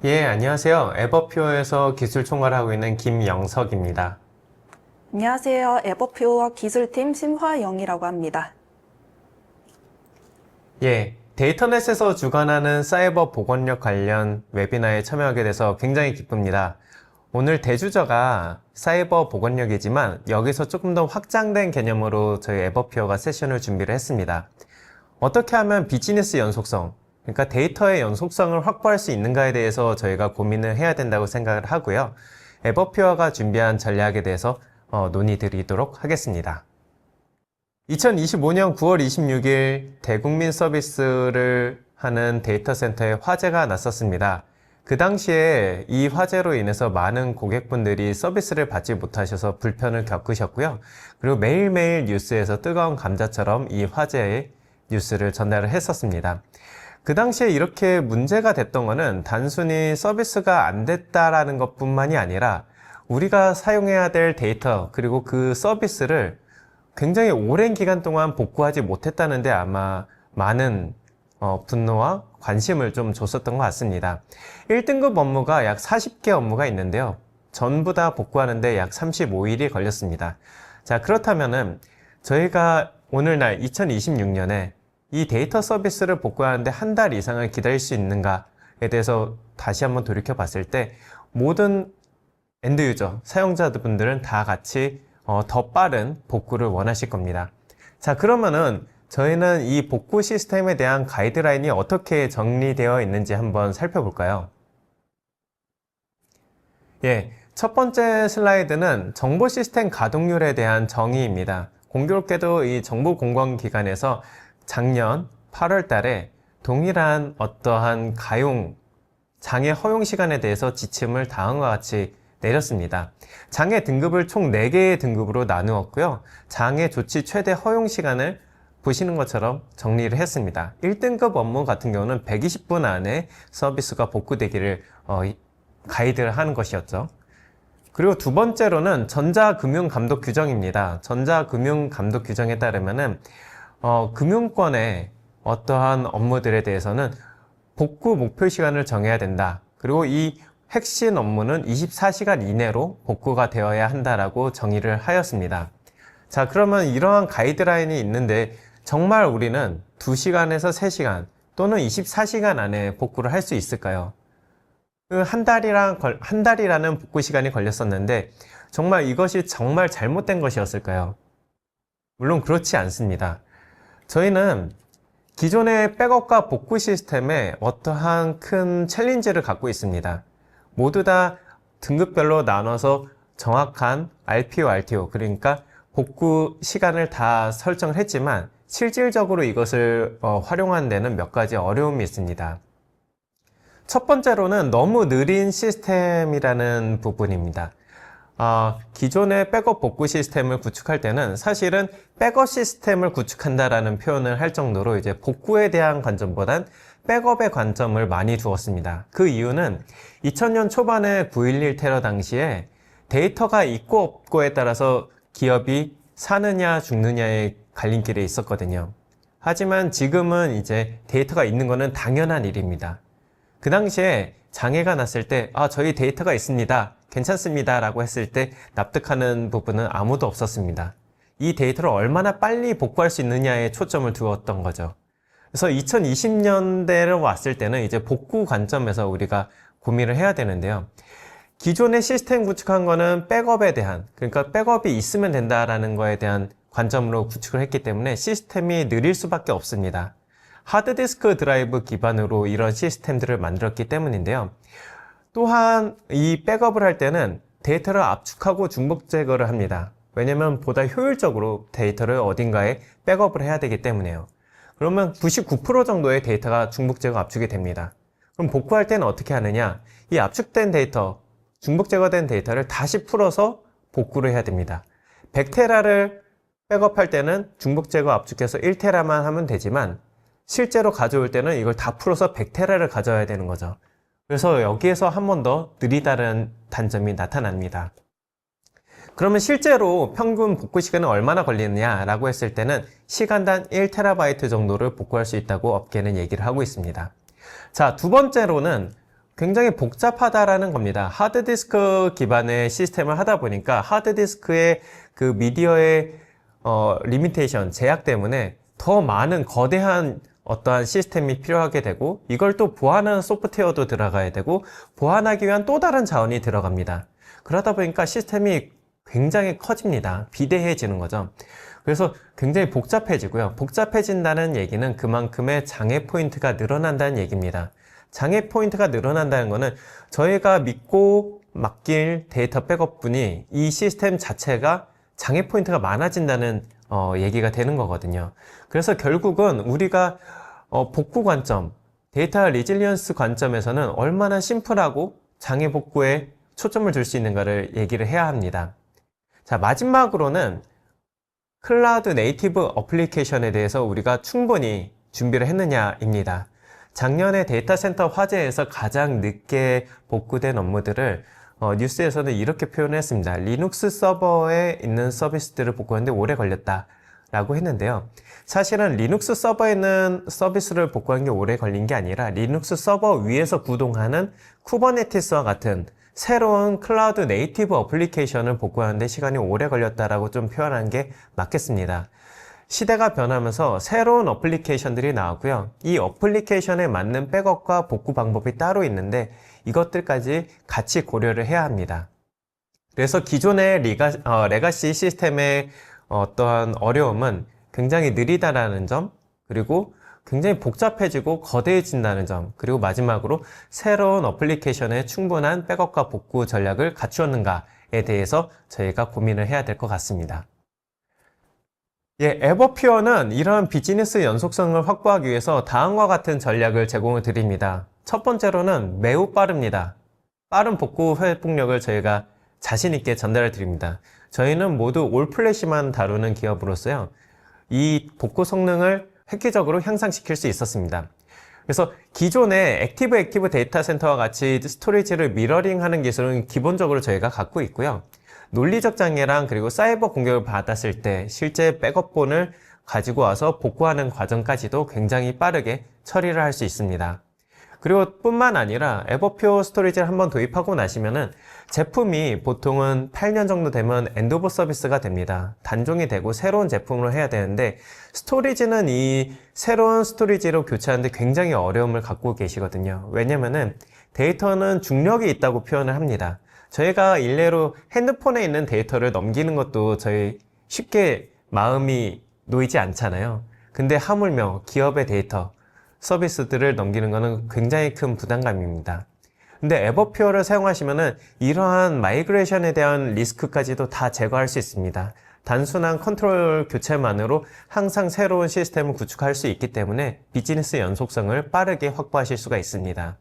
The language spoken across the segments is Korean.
예, 안녕하세요. 에버퓨어에서 기술 총괄을 하고 있는 김영석입니다. 안녕하세요. 에버퓨어 기술팀 심화영이라고 합니다. 예, 데이터넷에서 주관하는 사이버 보건력 관련 웨비나에 참여하게 돼서 굉장히 기쁩니다. 오늘 대주제가 사이버 보건력이지만 여기서 조금 더 확장된 개념으로 저희 에버퓨어가 세션을 준비를 했습니다. 어떻게 하면 비즈니스 연속성, 그러니까 데이터의 연속성을 확보할 수 있는가에 대해서 저희가 고민을 해야 된다고 생각을 하고요. 에버퓨어가 준비한 전략에 대해서 논의 드리도록 하겠습니다. 2025년 9월 26일 대국민 서비스를 하는 데이터 센터에 화재가 났었습니다. 그 당시에 이 화재로 인해서 많은 고객분들이 서비스를 받지 못하셔서 불편을 겪으셨고요. 그리고 매일매일 뉴스에서 뜨거운 감자처럼 이 화재의 뉴스를 전달을 했었습니다. 그 당시에 이렇게 문제가 됐던 거는 단순히 서비스가 안 됐다라는 것뿐만이 아니라 우리가 사용해야 될 데이터 그리고 그 서비스를 굉장히 오랜 기간 동안 복구하지 못했다는데 아마 많은 분노와 관심을 좀 줬었던 것 같습니다. 1등급 업무가 약 40개 업무가 있는데요. 전부 다 복구하는데 약 35일이 걸렸습니다. 자, 그렇다면은 저희가 오늘날 2026년에 이 데이터 서비스를 복구하는데 한 달 이상을 기다릴 수 있는가에 대해서 다시 한번 돌이켜 봤을 때 모든 엔드 유저, 사용자분들은 다 같이 더 빠른 복구를 원하실 겁니다. 자, 그러면은 저희는 이 복구 시스템에 대한 가이드라인이 어떻게 정리되어 있는지 한번 살펴볼까요? 예, 첫 번째 슬라이드는 정보 시스템 가동률에 대한 정의입니다. 공교롭게도 이 정보공공기관에서 작년 8월 달에 동일한 어떠한 장애 허용 시간에 대해서 지침을 다음과 같이 내렸습니다. 장애 등급을 총 4개의 등급으로 나누었고요. 장애 조치 최대 허용 시간을 보시는 것처럼 정리를 했습니다. 1등급 업무 같은 경우는 120분 안에 서비스가 복구되기를 가이드를 하는 것이었죠. 그리고 두 번째로는 전자금융감독 규정입니다. 전자금융감독 규정에 따르면은 금융권의 어떠한 업무들에 대해서는 복구 목표 시간을 정해야 된다. 그리고 이 핵심 업무는 24시간 이내로 복구가 되어야 한다라고 정의를 하였습니다. 자, 그러면 이러한 가이드라인이 있는데 정말 우리는 2시간에서 3시간 또는 24시간 안에 복구를 할 수 있을까요? 한 달이라는 복구 시간이 걸렸었는데 정말 이것이 정말 잘못된 것이었을까요? 물론 그렇지 않습니다. 저희는 기존의 백업과 복구 시스템에 어떠한 큰 챌린지를 갖고 있습니다. 모두 다 등급별로 나눠서 정확한 RPO, RTO, 그러니까 복구 시간을 다 설정을 했지만 실질적으로 이것을 활용하는 데는 몇 가지 어려움이 있습니다. 첫 번째로는 너무 느린 시스템이라는 부분입니다. 기존의 백업 복구 시스템을 구축할 때는 사실은 백업 시스템을 구축한다라는 표현을 할 정도로 이제 복구에 대한 관점보단 백업의 관점을 많이 두었습니다. 그 이유는 2000년 초반에 9.11 테러 당시에 데이터가 있고 없고에 따라서 기업이 사느냐 죽느냐의 갈림길에 있었거든요. 하지만 지금은 이제 데이터가 있는 것은 당연한 일입니다. 그 당시에 장애가 났을 때 저희 데이터가 있습니다. 괜찮습니다. 라고 했을 때 납득하는 부분은 아무도 없었습니다. 이 데이터를 얼마나 빨리 복구할 수 있느냐에 초점을 두었던 거죠. 그래서 2020년대로 왔을 때는 이제 복구 관점에서 우리가 고민을 해야 되는데요. 기존의 시스템 구축한 거는 백업에 대한, 그러니까 백업이 있으면 된다라는 거에 대한 관점으로 구축을 했기 때문에 시스템이 느릴 수밖에 없습니다. 하드디스크 드라이브 기반으로 이런 시스템들을 만들었기 때문인데요. 또한 이 백업을 할 때는 데이터를 압축하고 중복 제거를 합니다. 왜냐면 보다 효율적으로 데이터를 어딘가에 백업을 해야 되기 때문에요. 그러면 99% 정도의 데이터가 중복 제거 압축이 됩니다. 그럼 복구할 때는 어떻게 하느냐? 이 압축된 데이터, 중복 제거된 데이터를 다시 풀어서 복구를 해야 됩니다. 100테라를 백업할 때는 중복 제거 압축해서 1테라만 하면 되지만 실제로 가져올 때는 이걸 다 풀어서 100테라를 가져야 되는 거죠. 그래서 여기에서 한 번 더 느리다는 단점이 나타납니다. 그러면 실제로 평균 복구 시간은 얼마나 걸리느냐라고 했을 때는 시간당 1TB 정도를 복구할 수 있다고 업계는 얘기를 하고 있습니다. 자, 두 번째로는 굉장히 복잡하다라는 겁니다. 하드디스크 기반의 시스템을 하다 보니까 하드디스크의 그 미디어의 리미테이션, 제약 때문에 더 많은 거대한 어떠한 시스템이 필요하게 되고 이걸 또 보완하는 소프트웨어도 들어가야 되고 보완하기 위한 또 다른 자원이 들어갑니다. 그러다 보니까 시스템이 굉장히 커집니다. 비대해지는 거죠. 그래서 굉장히 복잡해지고요. 복잡해진다는 얘기는 그만큼의 장애 포인트가 늘어난다는 얘기입니다. 장애 포인트가 늘어난다는 것은 저희가 믿고 맡길 데이터 백업분이 이 시스템 자체가 장애 포인트가 많아진다는 얘기가 되는 거거든요. 그래서 결국은 우리가 복구 관점, 데이터 리질리언스 관점에서는 얼마나 심플하고 장애 복구에 초점을 줄 수 있는가를 얘기를 해야 합니다. 자, 마지막으로는 클라우드 네이티브 어플리케이션에 대해서 우리가 충분히 준비를 했느냐입니다. 작년에 데이터 센터 화재에서 가장 늦게 복구된 업무들을 뉴스에서는 이렇게 표현했습니다. 리눅스 서버에 있는 서비스들을 복구하는데 오래 걸렸다 라고 했는데요. 사실은 리눅스 서버에 있는 서비스를 복구하는 게 오래 걸린 게 아니라 리눅스 서버 위에서 구동하는 쿠버네티스와 같은 새로운 클라우드 네이티브 어플리케이션을 복구하는데 시간이 오래 걸렸다라고 좀 표현한 게 맞겠습니다. 시대가 변하면서 새로운 어플리케이션들이 나왔고요. 이 어플리케이션에 맞는 백업과 복구 방법이 따로 있는데 이것들까지 같이 고려를 해야 합니다. 그래서 기존의 레가시 시스템의 어떠한 어려움은 굉장히 느리다라는 점, 그리고 굉장히 복잡해지고 거대해진다는 점, 그리고 마지막으로 새로운 어플리케이션에 충분한 백업과 복구 전략을 갖추었는가에 대해서 저희가 고민을 해야 될 것 같습니다. 예, 에버퓨어는 이런 비즈니스 연속성을 확보하기 위해서 다음과 같은 전략을 제공을 드립니다. 첫 번째로는 매우 빠릅니다. 빠른 복구 회복력을 저희가 자신 있게 전달해 드립니다. 저희는 모두 올플래시만 다루는 기업으로서요. 이 복구 성능을 획기적으로 향상시킬 수 있었습니다. 그래서 기존의 액티브 데이터 센터와 같이 스토리지를 미러링하는 기술은 기본적으로 저희가 갖고 있고요. 논리적 장애랑 그리고 사이버 공격을 받았을 때 실제 백업본을 가지고 와서 복구하는 과정까지도 굉장히 빠르게 처리를 할 수 있습니다. 그리고 뿐만 아니라 에버퓨어 스토리지를 한번 도입하고 나시면은 제품이 보통은 8년 정도 되면 엔드 오브 서비스가 됩니다. 단종이 되고 새로운 제품으로 해야 되는데 스토리지는 이 새로운 스토리지로 교체하는데 굉장히 어려움을 갖고 계시거든요. 왜냐면은 데이터는 중력이 있다고 표현을 합니다. 저희가 일례로 핸드폰에 있는 데이터를 넘기는 것도 저희 쉽게 마음이 놓이지 않잖아요. 근데 하물며 기업의 데이터, 서비스들을 넘기는 것은 굉장히 큰 부담감입니다. 근데 에버퓨어를 사용하시면은 이러한 마이그레이션에 대한 리스크까지도 다 제거할 수 있습니다. 단순한 컨트롤 교체만으로 항상 새로운 시스템을 구축할 수 있기 때문에 비즈니스 연속성을 빠르게 확보하실 수가 있습니다.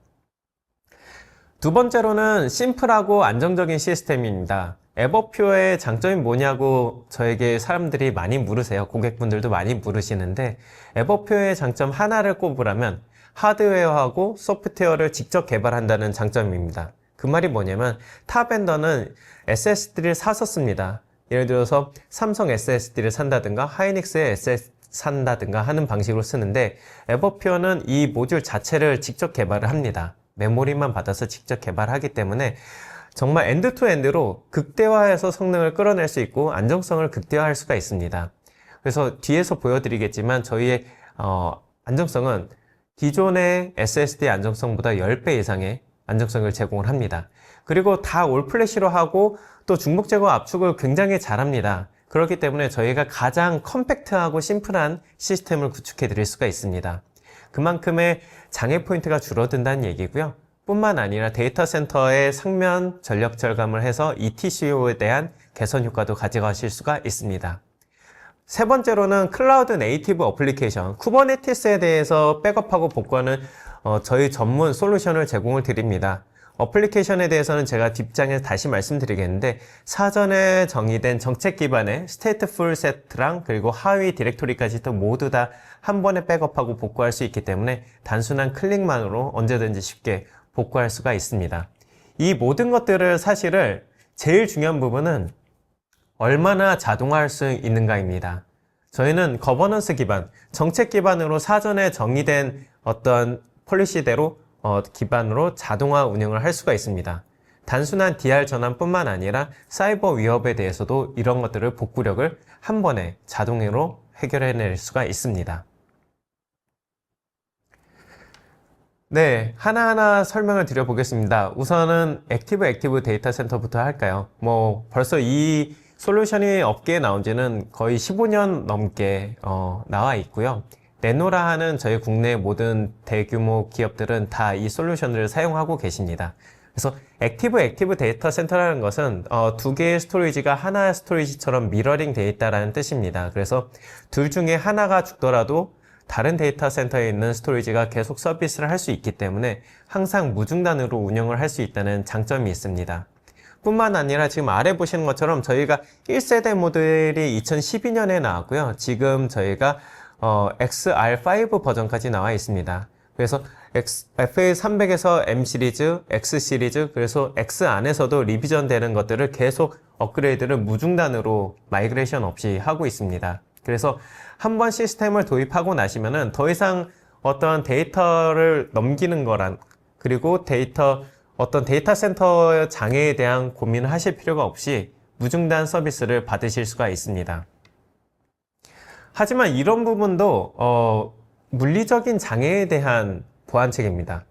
두 번째로는 심플하고 안정적인 시스템입니다. 에버퓨어의 장점이 뭐냐고 저에게 사람들이 많이 물으세요. 고객분들도 많이 물으시는데 에버퓨어의 장점 하나를 꼽으라면 하드웨어하고 소프트웨어를 직접 개발한다는 장점입니다. 그 말이 뭐냐면 타 벤더는 SSD를 샀었습니다. 예를 들어서 삼성 SSD를 산다든가 하이닉스의 SSD 산다든가 하는 방식으로 쓰는데 에버퓨어는 이 모듈 자체를 직접 개발을 합니다. 메모리만 받아서 직접 개발하기 때문에 정말 엔드 투 엔드로 극대화해서 성능을 끌어낼 수 있고 안정성을 극대화할 수가 있습니다. 그래서 뒤에서 보여드리겠지만 저희의 안정성은 기존의 SSD 안정성보다 10배 이상의 안정성을 제공을 합니다. 그리고 다 올플래시로 하고 또 중복 제거 압축을 굉장히 잘합니다. 그렇기 때문에 저희가 가장 컴팩트하고 심플한 시스템을 구축해 드릴 수가 있습니다. 그만큼의 장애 포인트가 줄어든다는 얘기고요. 뿐만 아니라 데이터 센터의 상면 전력 절감을 해서 ETCO에 대한 개선 효과도 가져가실 수가 있습니다. 세 번째로는 클라우드 네이티브 어플리케이션, 쿠버네티스에 대해서 백업하고 복구하는 저희 전문 솔루션을 제공을 드립니다. 어플리케이션에 대해서는 제가 뒷장에서 다시 말씀드리겠는데 사전에 정의된 정책 기반의 스테이트풀 세트랑 그리고 하위 디렉토리까지도 모두 다 한 번에 백업하고 복구할 수 있기 때문에 단순한 클릭만으로 언제든지 쉽게 복구할 수가 있습니다. 이 모든 것들을 사실을 제일 중요한 부분은 얼마나 자동화할 수 있는가입니다. 저희는 거버넌스 기반, 정책 기반으로 사전에 정의된 어떤 폴리시대로 기반으로 자동화 운영을 할 수가 있습니다. 단순한 DR 전환뿐만 아니라 사이버 위협에 대해서도 이런 것들을 복구력을 한 번에 자동으로 해결해낼 수가 있습니다. 네, 하나하나 설명을 드려보겠습니다. 우선은 액티브 데이터 센터부터 할까요? 벌써 이 솔루션이 업계에 나온 지는 거의 15년 넘게 나와 있고요. 네노라 하는 저희 국내 모든 대규모 기업들은 다 이 솔루션을 사용하고 계십니다. 그래서 액티브 데이터 센터라는 것은 두 개의 스토리지가 하나의 스토리지처럼 미러링 되어 있다는 뜻입니다. 그래서 둘 중에 하나가 죽더라도 다른 데이터 센터에 있는 스토리지가 계속 서비스를 할 수 있기 때문에 항상 무중단으로 운영을 할 수 있다는 장점이 있습니다. 뿐만 아니라 지금 아래 보시는 것처럼 저희가 1세대 모델이 2012년에 나왔고요. 지금 저희가 XR5 버전까지 나와 있습니다. 그래서 FA300에서 M 시리즈, X 시리즈, 그래서 X 안에서도 리비전 되는 것들을 계속 업그레이드를 무중단으로 마이그레이션 없이 하고 있습니다. 그래서 한번 시스템을 도입하고 나시면은 더 이상 어떤 데이터를 넘기는 거란, 그리고 어떤 데이터 센터 장애에 대한 고민을 하실 필요가 없이 무중단 서비스를 받으실 수가 있습니다. 하지만 이런 부분도 물리적인 장애에 대한 보안책입니다.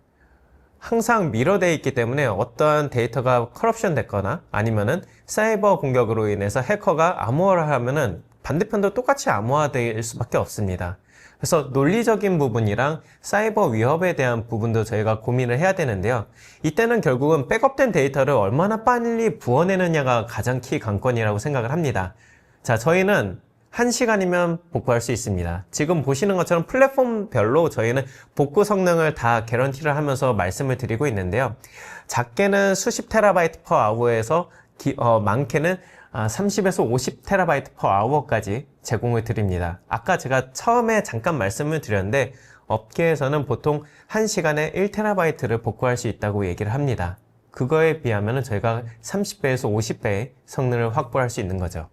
항상 미러되어 있기 때문에 어떤 데이터가 커럽션 됐거나 아니면은 사이버 공격으로 인해서 해커가 암호화를 하면은 반대편도 똑같이 암호화될 수밖에 없습니다. 그래서 논리적인 부분이랑 사이버 위협에 대한 부분도 저희가 고민을 해야 되는데요. 이때는 결국은 백업된 데이터를 얼마나 빨리 부어내느냐가 가장 키 관건이라고 생각을 합니다. 자, 저희는 1시간이면 복구할 수 있습니다. 지금 보시는 것처럼 플랫폼별로 저희는 복구 성능을 다 개런티를 하면서 말씀을 드리고 있는데요. 작게는 수십 테라바이트 퍼 아워에서 많게는 30에서 50 테라바이트 퍼 아워까지 제공을 드립니다. 아까 제가 처음에 잠깐 말씀을 드렸는데 업계에서는 보통 1시간에 1 테라바이트를 복구할 수 있다고 얘기를 합니다. 그거에 비하면 저희가 30배에서 50배의 성능을 확보할 수 있는 거죠.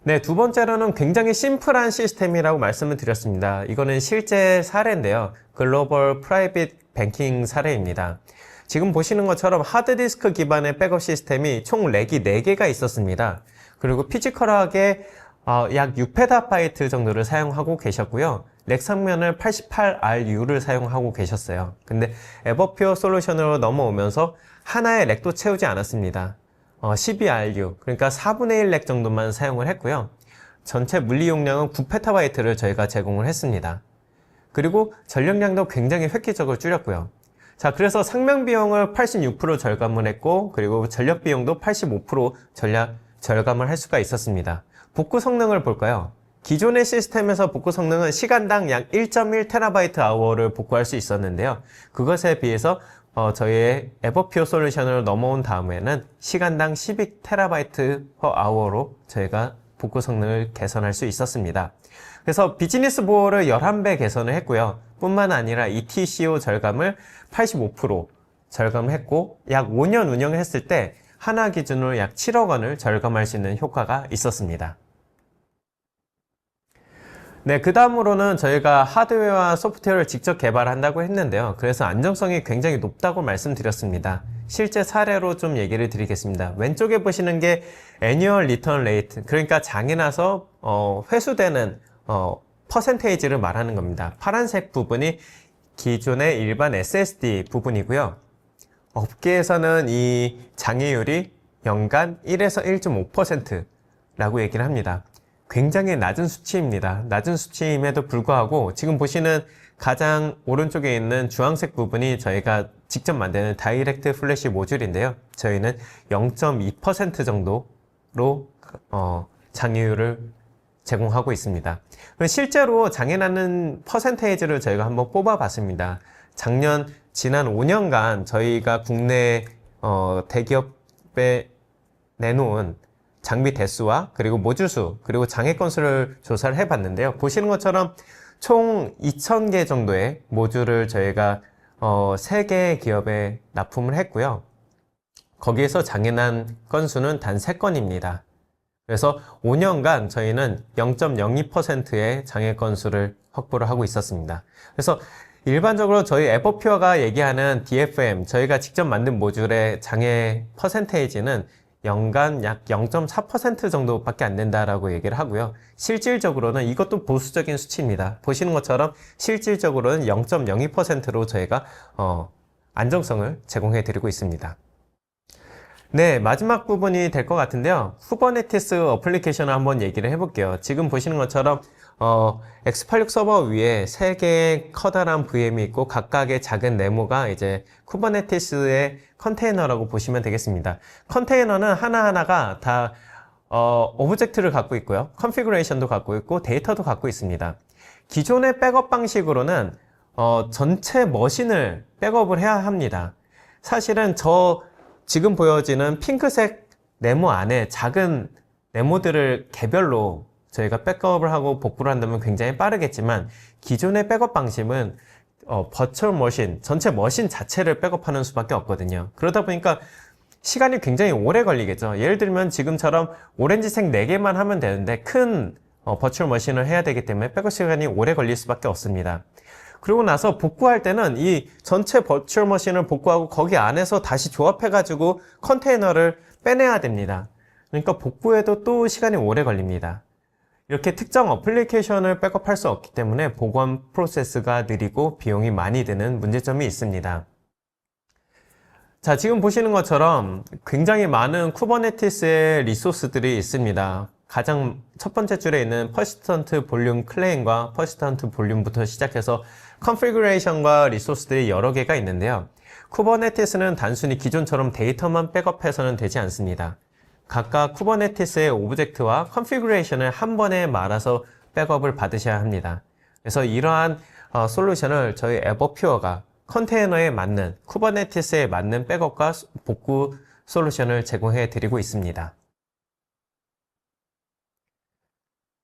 네, 두 번째로는 굉장히 심플한 시스템이라고 말씀을 드렸습니다. 이거는 실제 사례인데요. 글로벌 프라이빗 뱅킹 사례입니다. 지금 보시는 것처럼 하드디스크 기반의 백업 시스템이 총 렉이 4개가 있었습니다. 그리고 피지컬하게 약 6페타바이트 정도를 사용하고 계셨고요. 렉 상면을 88RU를 사용하고 계셨어요. 근데 에버퓨어 솔루션으로 넘어오면서 하나의 렉도 채우지 않았습니다. 12RU, 그러니까 4분의 1 렉 정도만 사용을 했고요. 전체 물리 용량은 9페타바이트를 저희가 제공을 했습니다. 그리고 전력량도 굉장히 획기적으로 줄였고요. 자, 그래서 상명 비용을 86% 절감을 했고, 그리고 전력 비용도 85% 절감을 할 수가 있었습니다. 복구 성능을 볼까요? 기존의 시스템에서 복구 성능은 시간당 약 1.1 테라바이트 아워를 복구할 수 있었는데요. 그것에 비해서 저희의 에버퓨어 솔루션으로 넘어온 다음에는 시간당 12 테라바이트 퍼 아워로 저희가 복구 성능을 개선할 수 있었습니다. 그래서 비즈니스 보호를 11배 개선을 했고요. 뿐만 아니라 ETCO 절감을 85% 절감했고, 약 5년 운영을 했을 때 하나 기준으로 약 7억 원을 절감할 수 있는 효과가 있었습니다. 네, 그 다음으로는 저희가 하드웨어와 소프트웨어를 직접 개발한다고 했는데요. 그래서 안정성이 굉장히 높다고 말씀드렸습니다. 실제 사례로 좀 얘기를 드리겠습니다. 왼쪽에 보시는 게 애니얼 리턴 레이트, 그러니까 장이 나서 회수되는 퍼센테이지를 말하는 겁니다. 파란색 부분이 기존의 일반 SSD 부분이고요. 업계에서는 이 장애율이 연간 1에서 1.5%라고 얘기를 합니다. 굉장히 낮은 수치입니다. 낮은 수치임에도 불구하고 지금 보시는 가장 오른쪽에 있는 주황색 부분이 저희가 직접 만드는 다이렉트 플래시 모듈인데요. 저희는 0.2% 정도로 장애율을 제공하고 있습니다. 실제로 장애 나는 퍼센테이지를 저희가 한번 뽑아봤습니다. 지난 5년간 저희가 국내 대기업에 내놓은 장비 대수와 그리고 모듈 수, 그리고 장애 건수를 조사를 해봤는데요. 보시는 것처럼 총 2,000개 정도의 모듈을 저희가 3개의 기업에 납품을 했고요. 거기에서 장애난 건수는 단 3건입니다. 그래서 5년간 저희는 0.02%의 장애 건수를 확보를 하고 있었습니다. 그래서 일반적으로 저희 에버퓨어가 얘기하는 DFM, 저희가 직접 만든 모듈의 장애 퍼센테이지는 연간 약 0.4% 정도밖에 안 된다라고 얘기를 하고요. 실질적으로는 이것도 보수적인 수치입니다. 보시는 것처럼 실질적으로는 0.02%로 저희가 안정성을 제공해 드리고 있습니다. 네, 마지막 부분이 될 것 같은데요. 쿠버네티스 어플리케이션을 한번 얘기를 해볼게요. 지금 보시는 것처럼 X86 서버 위에 3개의 커다란 VM이 있고 각각의 작은 네모가 이제 쿠버네티스의 컨테이너라고 보시면 되겠습니다. 컨테이너는 하나하나가 다 오브젝트를 갖고 있고요. 컨피그레이션도 갖고 있고 데이터도 갖고 있습니다. 기존의 백업 방식으로는 전체 머신을 백업을 해야 합니다. 사실은 지금 보여지는 핑크색 네모 안에 작은 네모들을 개별로 저희가 백업을 하고 복구를 한다면 굉장히 빠르겠지만 기존의 백업 방식은 버추얼 머신, 전체 머신 자체를 백업하는 수밖에 없거든요. 그러다 보니까 시간이 굉장히 오래 걸리겠죠. 예를 들면 지금처럼 오렌지색 4개만 하면 되는데 큰 버추얼 머신을 해야 되기 때문에 백업 시간이 오래 걸릴 수밖에 없습니다. 그리고 나서 복구할 때는 이 전체 버추얼 머신을 복구하고 거기 안에서 다시 조합해가지고 컨테이너를 빼내야 됩니다. 그러니까 복구에도 또 시간이 오래 걸립니다. 이렇게 특정 어플리케이션을 백업할 수 없기 때문에 보관 프로세스가 느리고 비용이 많이 드는 문제점이 있습니다. 자, 지금 보시는 것처럼 굉장히 많은 쿠버네티스의 리소스들이 있습니다. 가장 첫 번째 줄에 있는 퍼시스턴트 볼륨 클레임과 퍼시스턴트 볼륨부터 시작해서 컨피그레이션과 리소스들이 여러 개가 있는데요. 쿠버네티스는 단순히 기존처럼 데이터만 백업해서는 되지 않습니다. 각각 쿠버네티스의 오브젝트와 컨피그레이션을 한 번에 말아서 백업을 받으셔야 합니다. 그래서 이러한 솔루션을 저희 에버퓨어가 컨테이너에 맞는, 쿠버네티스에 맞는 백업과 복구 솔루션을 제공해 드리고 있습니다.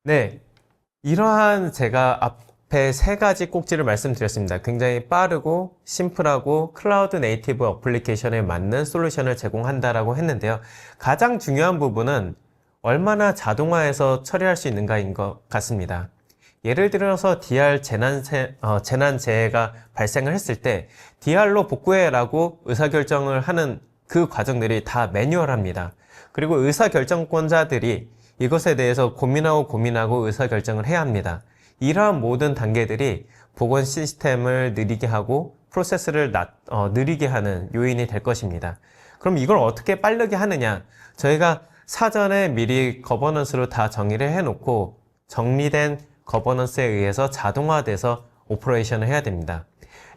네, 이러한 제가 앞에 3가지 꼭지를 말씀드렸습니다. 굉장히 빠르고 심플하고 클라우드 네이티브 어플리케이션에 맞는 솔루션을 제공한다라고 했는데요. 가장 중요한 부분은 얼마나 자동화해서 처리할 수 있는가인 것 같습니다. 예를 들어서 DR 재난재해가 발생을 했을 때 DR로 복구해라고 의사결정을 하는 그 과정들이 다 매뉴얼합니다. 그리고 의사결정권자들이 이것에 대해서 고민하고 의사결정을 해야 합니다. 이러한 모든 단계들이 보건 시스템을 느리게 하고 프로세스를 느리게 하는 요인이 될 것입니다. 그럼 이걸 어떻게 빠르게 하느냐? 저희가 사전에 미리 거버넌스로 다 정의를 해놓고 정리된 거버넌스에 의해서 자동화돼서 오퍼레이션을 해야 됩니다.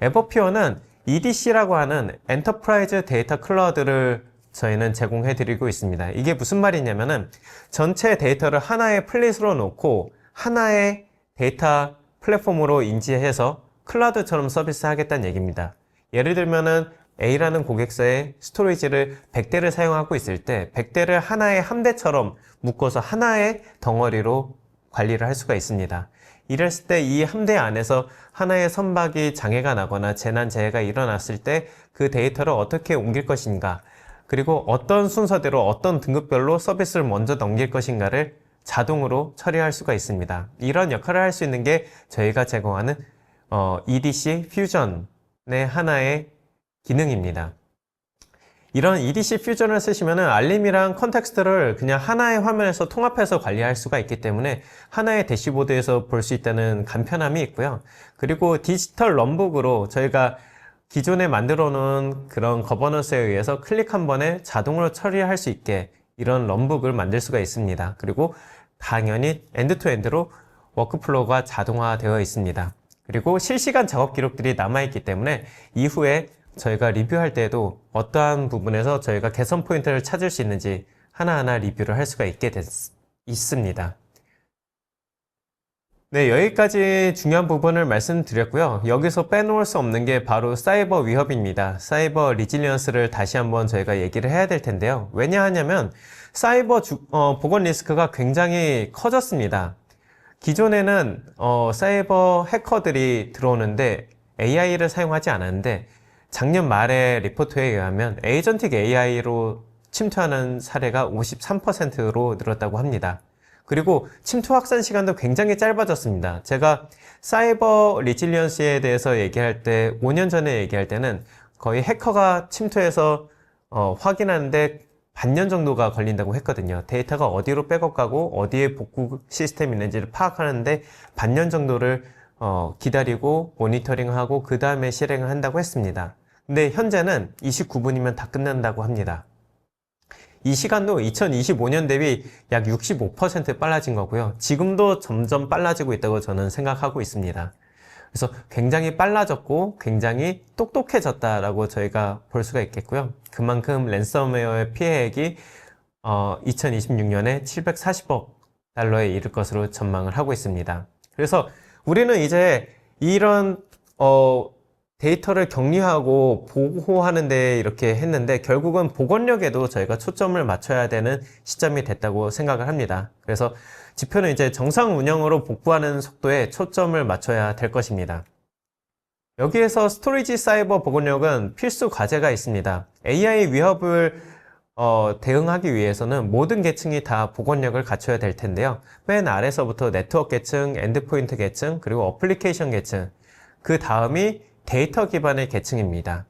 에버퓨어는 EDC라고 하는 엔터프라이즈 데이터 클라우드를 저희는 제공해 드리고 있습니다. 이게 무슨 말이냐면은 전체 데이터를 하나의 플랫으로 놓고 하나의 데이터 플랫폼으로 인지해서 클라우드처럼 서비스 하겠다는 얘기입니다. 예를 들면은 A라는 고객사의 스토리지를 100대를 사용하고 있을 때 100대를 하나의 함대처럼 묶어서 하나의 덩어리로 관리를 할 수가 있습니다. 이랬을 때 이 함대 안에서 하나의 선박이 장애가 나거나 재난재해가 일어났을 때 그 데이터를 어떻게 옮길 것인가, 그리고 어떤 순서대로 어떤 등급별로 서비스를 먼저 넘길 것인가를 자동으로 처리할 수가 있습니다. 이런 역할을 할 수 있는 게 저희가 제공하는 EDC 퓨전의 하나의 기능입니다. 이런 EDC 퓨전을 쓰시면은 알림이랑 컨텍스트를 그냥 하나의 화면에서 통합해서 관리할 수가 있기 때문에 하나의 대시보드에서 볼 수 있다는 간편함이 있고요. 그리고 디지털 럼북으로 저희가 기존에 만들어 놓은 그런 거버넌스에 의해서 클릭 한 번에 자동으로 처리할 수 있게 이런 럼북을 만들 수가 있습니다. 그리고 당연히 엔드투엔드로 워크플로우가 자동화되어 있습니다. 그리고 실시간 작업 기록들이 남아있기 때문에 이후에 저희가 리뷰할 때에도 어떠한 부분에서 저희가 개선 포인트를 찾을 수 있는지 하나하나 리뷰를 할 수가 있습니다. 네, 여기까지 중요한 부분을 말씀드렸고요. 여기서 빼놓을 수 없는 게 바로 사이버 위협입니다. 사이버 리질리언스를 다시 한번 저희가 얘기를 해야 될 텐데요. 왜냐하면 사이버 보건 리스크가 굉장히 커졌습니다. 기존에는 사이버 해커들이 들어오는데 AI를 사용하지 않았는데 작년 말에 리포트에 의하면 에이전틱 AI로 침투하는 사례가 53%로 늘었다고 합니다. 그리고 침투 확산 시간도 굉장히 짧아졌습니다. 제가 사이버 리질리언스에 대해서 얘기할 때 5년 전에 얘기할 때는 거의 해커가 침투해서 확인하는데 반년 정도가 걸린다고 했거든요. 데이터가 어디로 백업가고 어디에 복구 시스템이 있는지를 파악하는데 반년 정도를 기다리고 모니터링하고 그 다음에 실행을 한다고 했습니다. 근데 현재는 29분이면 다 끝난다고 합니다. 이 시간도 2025년 대비 약 65% 빨라진 거고요. 지금도 점점 빨라지고 있다고 저는 생각하고 있습니다. 그래서 굉장히 빨라졌고 굉장히 똑똑해졌다라고 저희가 볼 수가 있겠고요. 그만큼 랜섬웨어의 피해액이 2026년에 740억 달러에 이를 것으로 전망을 하고 있습니다. 그래서 우리는 이제 이런 데이터를 격리하고 보호하는 데 이렇게 했는데 결국은 복원력에도 저희가 초점을 맞춰야 되는 시점이 됐다고 생각을 합니다. 그래서 지표는 이제 정상 운영으로 복구하는 속도에 초점을 맞춰야 될 것입니다. 여기에서 스토리지 사이버 복원력은 필수 과제가 있습니다. AI 위협을 대응하기 위해서는 모든 계층이 다 복원력을 갖춰야 될 텐데요. 맨 아래서부터 네트워크 계층, 엔드포인트 계층, 그리고 어플리케이션 계층, 그 다음이 데이터 기반의 계층입니다.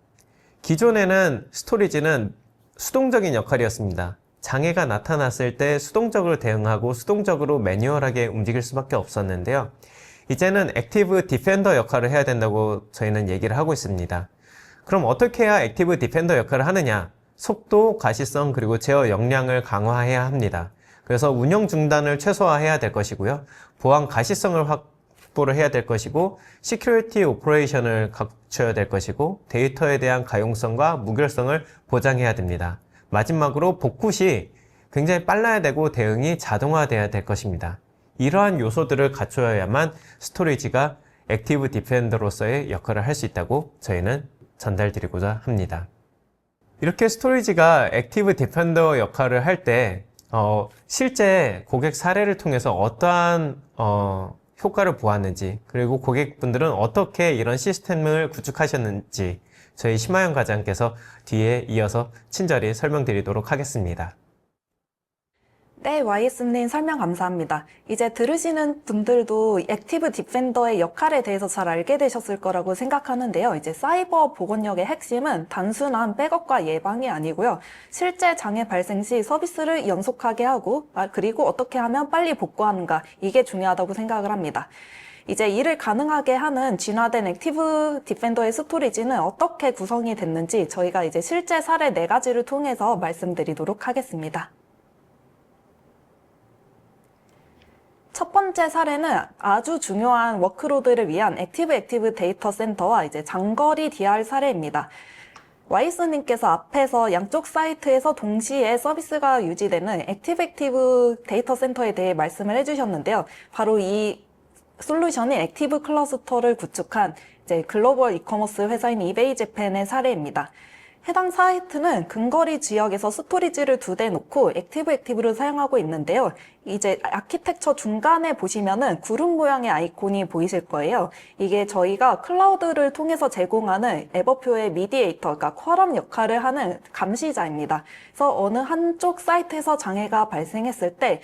기존에는 스토리지는 수동적인 역할이었습니다. 장애가 나타났을 때 수동적으로 대응하고 수동적으로 매뉴얼하게 움직일 수밖에 없었는데요. 이제는 액티브 디펜더 역할을 해야 된다고 저희는 얘기를 하고 있습니다. 그럼 어떻게 해야 액티브 디펜더 역할을 하느냐? 속도, 가시성, 그리고 제어 역량을 강화해야 합니다. 그래서 운영 중단을 최소화해야 될 것이고요. 보안 가시성을 확보를 해야 될 것이고, 시큐리티 오퍼레이션을 갖춰야 될 것이고, 데이터에 대한 가용성과 무결성을 보장해야 됩니다. 마지막으로 복구 시 굉장히 빨라야 되고 대응이 자동화돼야 될 것입니다. 이러한 요소들을 갖춰야만 스토리지가 액티브 디펜더로서의 역할을 할 수 있다고 저희는 전달드리고자 합니다. 이렇게 스토리지가 액티브 디펜더 역할을 할 때 실제 고객 사례를 통해서 어떠한 효과를 보았는지, 그리고 고객분들은 어떻게 이런 시스템을 구축하셨는지 저희 심하영 과장께서 뒤에 이어서 친절히 설명드리도록 하겠습니다. 네, YS님 설명 감사합니다. 이제 들으시는 분들도 액티브 디펜더의 역할에 대해서 잘 알게 되셨을 거라고 생각하는데요. 이제 사이버 복원력의 핵심은 단순한 백업과 예방이 아니고요. 실제 장애 발생 시 서비스를 연속하게 하고, 그리고 어떻게 하면 빨리 복구하는가, 이게 중요하다고 생각을 합니다. 이제 이를 가능하게 하는 진화된 액티브 디펜더의 스토리지는 어떻게 구성이 됐는지 저희가 이제 실제 사례 4가지를 통해서 말씀드리도록 하겠습니다. 첫 번째 사례는 아주 중요한 워크로드를 위한 액티브 데이터 센터와 이제 장거리 DR 사례입니다. 와이스님께서 앞에서 양쪽 사이트에서 동시에 서비스가 유지되는 액티브 데이터 센터에 대해 말씀을 해주셨는데요. 바로 이 솔루션이 액티브 클러스터를 구축한 이제 글로벌 이커머스 회사인 이베이 재팬의 사례입니다. 해당 사이트는 근거리 지역에서 스토리지를 2대 놓고 액티브를 사용하고 있는데요. 이제 아키텍처 중간에 보시면은 구름 모양의 아이콘이 보이실 거예요. 이게 저희가 클라우드를 통해서 제공하는 에버표의 미디에이터, 그러니까 쿼럼 역할을 하는 감시자입니다. 그래서 어느 한쪽 사이트에서 장애가 발생했을 때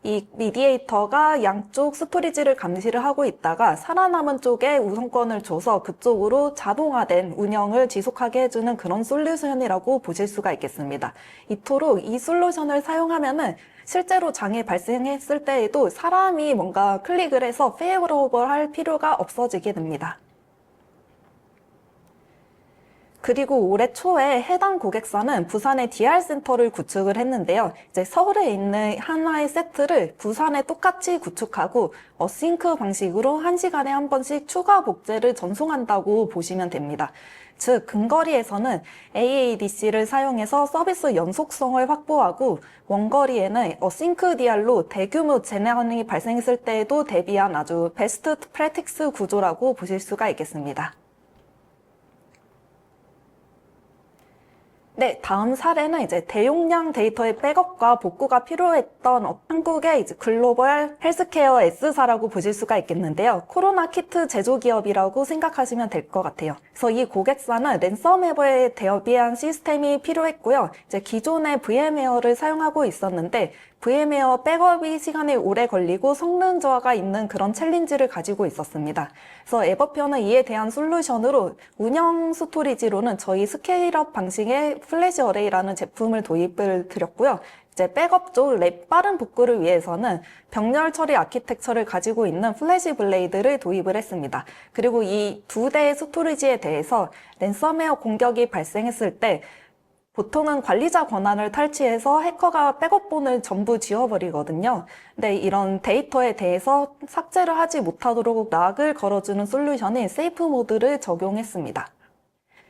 이 미디에이터가 양쪽 스토리지를 감시를 하고 있다가 살아남은 쪽에 우선권을 줘서 그쪽으로 자동화된 운영을 지속하게 해주는 그런 솔루션이라고 보실 수가 있겠습니다. 이토록 이 솔루션을 사용하면은 실제로 장애 발생했을 때에도 사람이 뭔가 클릭을 해서 페일오버 할 필요가 없어지게 됩니다. 그리고 올해 초에 해당 고객사는 부산에 DR 센터를 구축을 했는데요. 이제 서울에 있는 하나의 세트를 부산에 똑같이 구축하고 어싱크 방식으로 1시간에 한 번씩 추가 복제를 전송한다고 보시면 됩니다. 즉, 근거리에서는 AADC를 사용해서 서비스 연속성을 확보하고 원거리에는 어싱크 DR로 대규모 재난이 발생했을 때에도 대비한 아주 베스트 프랙티스 구조라고 보실 수가 있겠습니다. 네, 다음 사례는 이제 대용량 데이터의 백업과 복구가 필요했던 한국의 이제 글로벌 헬스케어 S사라고 보실 수가 있겠는데요. 코로나 키트 제조기업이라고 생각하시면 될 것 같아요. 그래서 이 고객사는 랜섬웨어에 대비한 시스템이 필요했고요. 이제 기존의 VM웨어를 사용하고 있었는데 VM웨어 백업이 시간이 오래 걸리고 성능 저하가 있는 그런 챌린지를 가지고 있었습니다. 그래서 에버퓨어는 이에 대한 솔루션으로 운영 스토리지로는 저희 스케일업 방식의 플래시 어레이라는 제품을 도입을 드렸고요. 이제 백업 쪽 빠른 복구를 위해서는 병렬 처리 아키텍처를 가지고 있는 플래시 블레이드를 도입을 했습니다. 그리고 이 두 대의 스토리지에 대해서 랜섬웨어 공격이 발생했을 때 보통은 관리자 권한을 탈취해서 해커가 백업본을 전부 지워버리거든요. 근데 이런 데이터에 대해서 삭제를 하지 못하도록 락을 걸어주는 솔루션인 세이프 모드를 적용했습니다.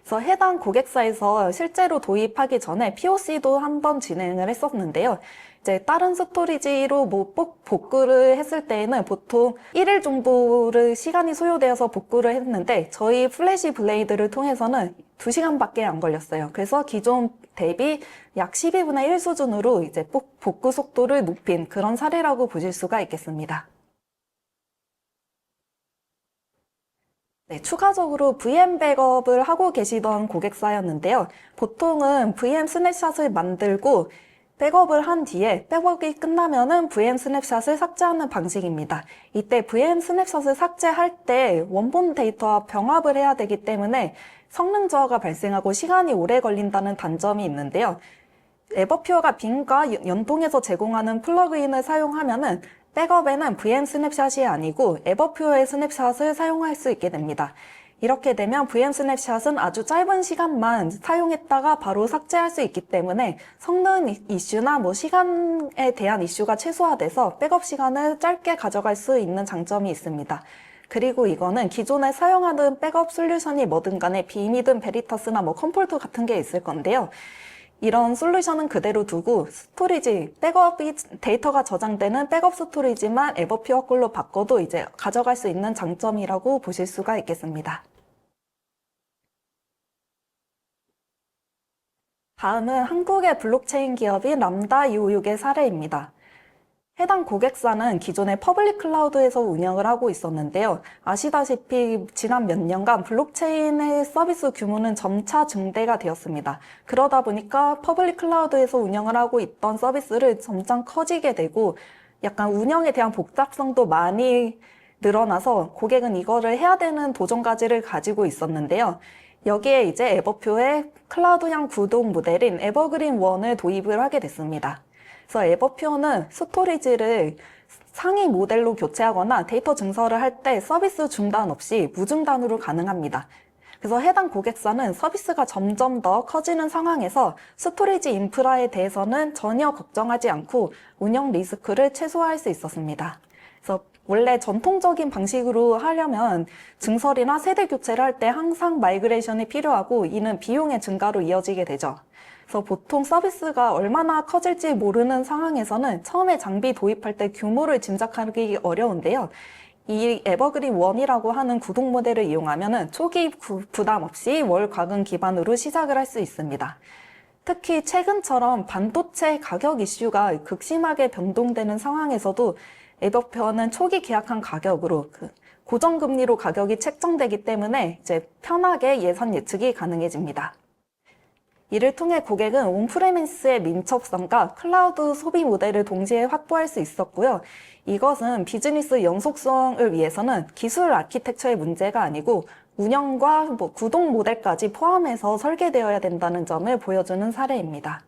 그래서 해당 고객사에서 실제로 도입하기 전에 POC도 한번 진행을 했었는데요. 이제 다른 스토리지로 복구를 했을 때에는 보통 1일 정도를 시간이 소요되어서 복구를 했는데 저희 플래시 블레이드를 통해서는 2시간밖에 안 걸렸어요. 그래서 기존 대비 약 12분의 1 수준으로 이제 복구 속도를 높인 그런 사례라고 보실 수가 있겠습니다. 네, 추가적으로 VM 백업을 하고 계시던 고객사였는데요. 보통은 VM 스냅샷을 만들고 백업을 한 뒤에 백업이 끝나면은 VM 스냅샷을 삭제하는 방식입니다. 이때 VM 스냅샷을 삭제할 때 원본 데이터와 병합을 해야 되기 때문에 성능 저하가 발생하고 시간이 오래 걸린다는 단점이 있는데요. 에버퓨어가 빔과 연동해서 제공하는 플러그인을 사용하면은 백업에는 VM 스냅샷이 아니고 에버퓨어의 스냅샷을 사용할 수 있게 됩니다. 이렇게 되면 VM 스냅샷은 아주 짧은 시간만 사용했다가 바로 삭제할 수 있기 때문에 성능 이슈나 시간에 대한 이슈가 최소화돼서 백업 시간을 짧게 가져갈 수 있는 장점이 있습니다. 그리고 이거는 기존에 사용하는 백업 솔루션이 뭐든 간에 빔이든 베리터스나 컴폴트 같은 게 있을 건데요. 이런 솔루션은 그대로 두고 스토리지, 백업이 데이터가 저장되는 백업 스토리지만 에버퓨어 걸로 바꿔도 이제 가져갈 수 있는 장점이라고 보실 수가 있겠습니다. 다음은 한국의 블록체인 기업인 람다256의 사례입니다. 해당 고객사는 기존의 퍼블릭 클라우드에서 운영을 하고 있었는데요. 아시다시피 지난 몇 년간 블록체인의 서비스 규모는 점차 증대가 되었습니다. 그러다 보니까 퍼블릭 클라우드에서 운영을 하고 있던 서비스를 점점 커지게 되고 약간 운영에 대한 복잡성도 많이 늘어나서 고객은 이거를 해야 되는 도전과제를 가지고 있었는데요. 여기에 이제 에버퓨어의 클라우드형 구동 모델인 에버그린1을 도입을 하게 됐습니다. 그래서 에버퓨어는 스토리지를 상위 모델로 교체하거나 데이터 증설을 할 때 서비스 중단 없이 무중단으로 가능합니다. 그래서 해당 고객사는 서비스가 점점 더 커지는 상황에서 스토리지 인프라에 대해서는 전혀 걱정하지 않고 운영 리스크를 최소화할 수 있었습니다. 그래서 원래 전통적인 방식으로 하려면 증설이나 세대 교체를 할 때 항상 마이그레이션이 필요하고 이는 비용의 증가로 이어지게 되죠. 그래서 보통 서비스가 얼마나 커질지 모르는 상황에서는 처음에 장비 도입할 때 규모를 짐작하기 어려운데요. 이 에버그린1이라고 하는 구동 모델을 이용하면 초기 부담 없이 월 과금 기반으로 시작을 할 수 있습니다. 특히 최근처럼 반도체 가격 이슈가 극심하게 변동되는 상황에서도 에버퓨어는 초기 계약한 가격으로 고정금리로 가격이 책정되기 때문에 이제 편하게 예산 예측이 가능해집니다. 이를 통해 고객은 온프레미스의 민첩성과 클라우드 소비 모델을 동시에 확보할 수 있었고요. 이것은 비즈니스 연속성을 위해서는 기술 아키텍처의 문제가 아니고 운영과 구동 모델까지 포함해서 설계되어야 된다는 점을 보여주는 사례입니다.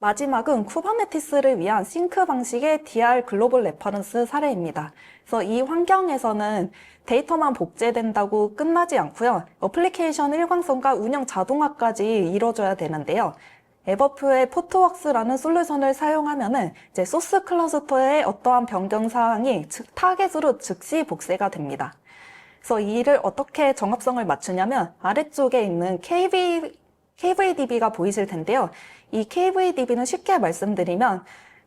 마지막은 쿠버네티스를 위한 싱크 방식의 DR 글로벌 레퍼런스 사례입니다. 그래서 이 환경에서는 데이터만 복제된다고 끝나지 않고요. 어플리케이션 일관성과 운영 자동화까지 이루어져야 되는데요. 에버퓨어의 포트웍스라는 솔루션을 사용하면은 이제 소스 클러스터의 어떠한 변경 사항이 타겟으로 즉시 복제가 됩니다. 그래서 이를 어떻게 정합성을 맞추냐면 아래쪽에 있는 KVDB가 보이실 텐데요. 이 KVDB는 쉽게 말씀드리면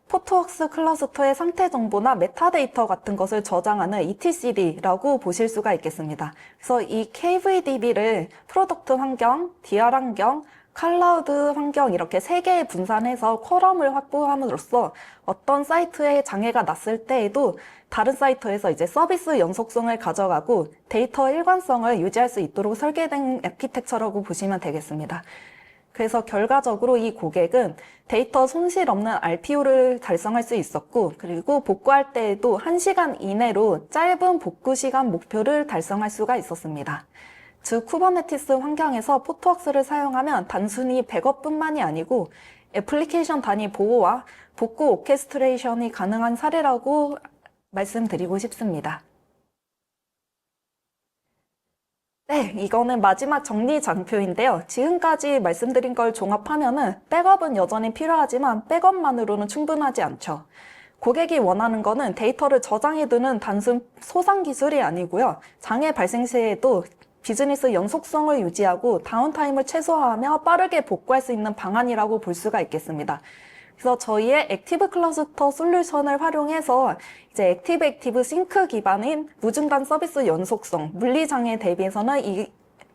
포트웍스 클러스터의 상태 정보나 메타데이터 같은 것을 저장하는 etcd라고 보실 수가 있겠습니다. 그래서 이 KVDB를 프로덕트 환경, DR 환경, 클라우드 환경 이렇게 3개에 분산해서 컬럼을 확보함으로써 어떤 사이트에 장애가 났을 때에도 다른 사이트에서 이제 서비스 연속성을 가져가고 데이터 일관성을 유지할 수 있도록 설계된 아키텍처라고 보시면 되겠습니다. 그래서 결과적으로 이 고객은 데이터 손실 없는 RPO를 달성할 수 있었고, 그리고 복구할 때에도 1시간 이내로 짧은 복구 시간 목표를 달성할 수가 있었습니다. 즉, 쿠버네티스 환경에서 포트웍스를 사용하면 단순히 백업뿐만이 아니고 애플리케이션 단위 보호와 복구 오케스트레이션이 가능한 사례라고 말씀드리고 싶습니다. 네, 이거는 마지막 정리 장표인데요. 지금까지 말씀드린 걸 종합하면은 백업은 여전히 필요하지만 백업만으로는 충분하지 않죠. 고객이 원하는 거는 데이터를 저장해두는 단순 소상 기술이 아니고요. 장애 발생 시에도 비즈니스 연속성을 유지하고 다운타임을 최소화하며 빠르게 복구할 수 있는 방안이라고 볼 수가 있겠습니다. 그래서 저희의 액티브 클러스터 솔루션을 활용해서 이제 액티브 싱크 기반인 무중단 서비스 연속성, 물리장애 대비해서는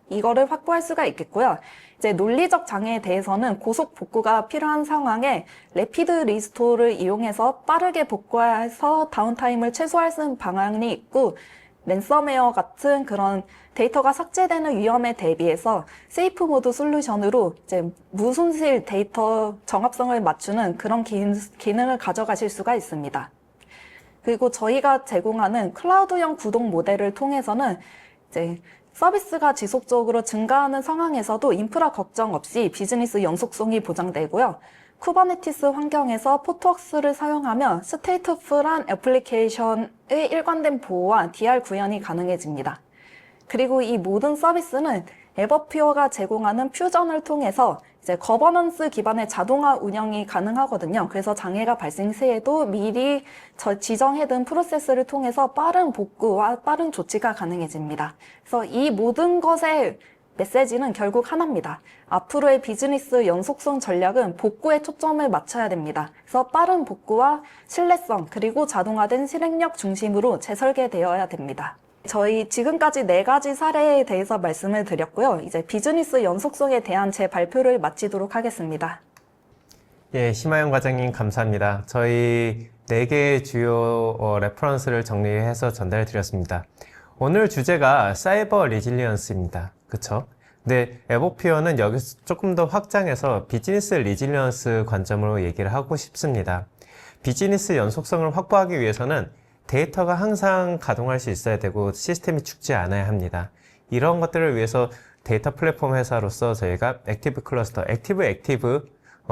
이거를 확보할 수가 있겠고요. 이제 논리적 장애에 대해서는 고속 복구가 필요한 상황에 래피드 리스토어를 이용해서 빠르게 복구해서 다운타임을 최소화할 수 있는 방안이 있고, 랜섬웨어 같은 그런 데이터가 삭제되는 위험에 대비해서 세이프 모드 솔루션으로 이제 무손실 데이터 정합성을 맞추는 그런 기능을 가져가실 수가 있습니다. 그리고 저희가 제공하는 클라우드형 구동 모델을 통해서는 이제 서비스가 지속적으로 증가하는 상황에서도 인프라 걱정 없이 비즈니스 연속성이 보장되고요. 쿠버네티스 환경에서 포트웍스를 사용하며 스테이트풀한 애플리케이션의 일관된 보호와 DR 구현이 가능해집니다. 그리고 이 모든 서비스는 에버퓨어가 제공하는 퓨전을 통해서 이제 거버넌스 기반의 자동화 운영이 가능하거든요. 그래서 장애가 발생 시에도 미리 지정해둔 프로세스를 통해서 빠른 복구와 빠른 조치가 가능해집니다. 그래서 이 모든 것의 메시지는 결국 하나입니다. 앞으로의 비즈니스 연속성 전략은 복구에 초점을 맞춰야 됩니다. 그래서 빠른 복구와 신뢰성, 그리고 자동화된 실행력 중심으로 재설계되어야 됩니다. 저희 지금까지 4가지 사례에 대해서 말씀을 드렸고요. 이제 비즈니스 연속성에 대한 제 발표를 마치도록 하겠습니다. 예, 심하영 과장님 감사합니다. 저희 4개의 주요 레퍼런스를 정리해서 전달해 드렸습니다. 오늘 주제가 사이버 리질리언스입니다. 그쵸? 근데 에버퓨어는 여기서 조금 더 확장해서 비즈니스 리질리언스 관점으로 얘기를 하고 싶습니다. 비즈니스 연속성을 확보하기 위해서는 데이터가 항상 가동할 수 있어야 되고 시스템이 죽지 않아야 합니다. 이런 것들을 위해서 데이터 플랫폼 회사로서 저희가 액티브 클러스터, 액티브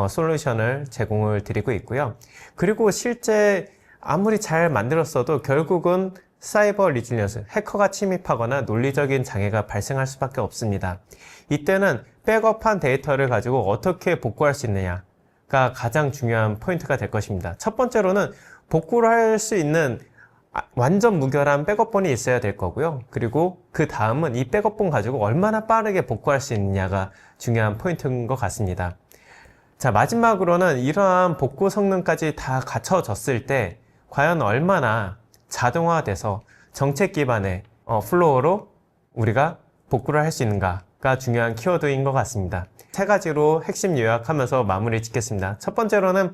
솔루션을 제공을 드리고 있고요. 그리고 실제 아무리 잘 만들었어도 결국은 사이버 리질리언스, 해커가 침입하거나 논리적인 장애가 발생할 수밖에 없습니다. 이때는 백업한 데이터를 가지고 어떻게 복구할 수 있느냐가 가장 중요한 포인트가 될 것입니다. 첫 번째로는 복구를 할 수 있는 완전 무결한 백업본이 있어야 될 거고요. 그리고 그 다음은 이 백업본 가지고 얼마나 빠르게 복구할 수 있느냐가 중요한 포인트인 것 같습니다. 자, 마지막으로는 이러한 복구 성능까지 다 갖춰졌을 때 과연 얼마나 자동화돼서 정책 기반의 플로어로 우리가 복구를 할 수 있는가가 중요한 키워드인 것 같습니다. 3가지로 핵심 요약하면서 마무리 짓겠습니다. 첫 번째로는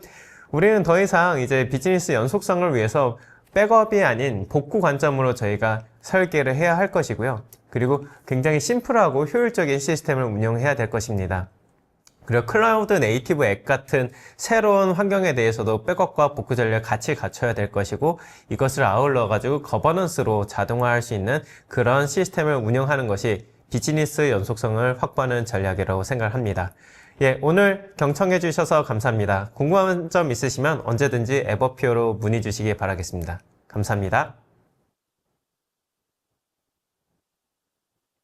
우리는 더 이상 이제 비즈니스 연속성을 위해서 백업이 아닌 복구 관점으로 저희가 설계를 해야 할 것이고요. 그리고 굉장히 심플하고 효율적인 시스템을 운영해야 될 것입니다. 그리고 클라우드 네이티브 앱 같은 새로운 환경에 대해서도 백업과 복구 전략 같이 갖춰야 될 것이고, 이것을 아울러 가지고 거버넌스로 자동화할 수 있는 그런 시스템을 운영하는 것이 비즈니스 연속성을 확보하는 전략이라고 생각합니다. 예, 오늘 경청해 주셔서 감사합니다. 궁금한 점 있으시면 언제든지 에버퓨어로 문의 주시기 바라겠습니다. 감사합니다.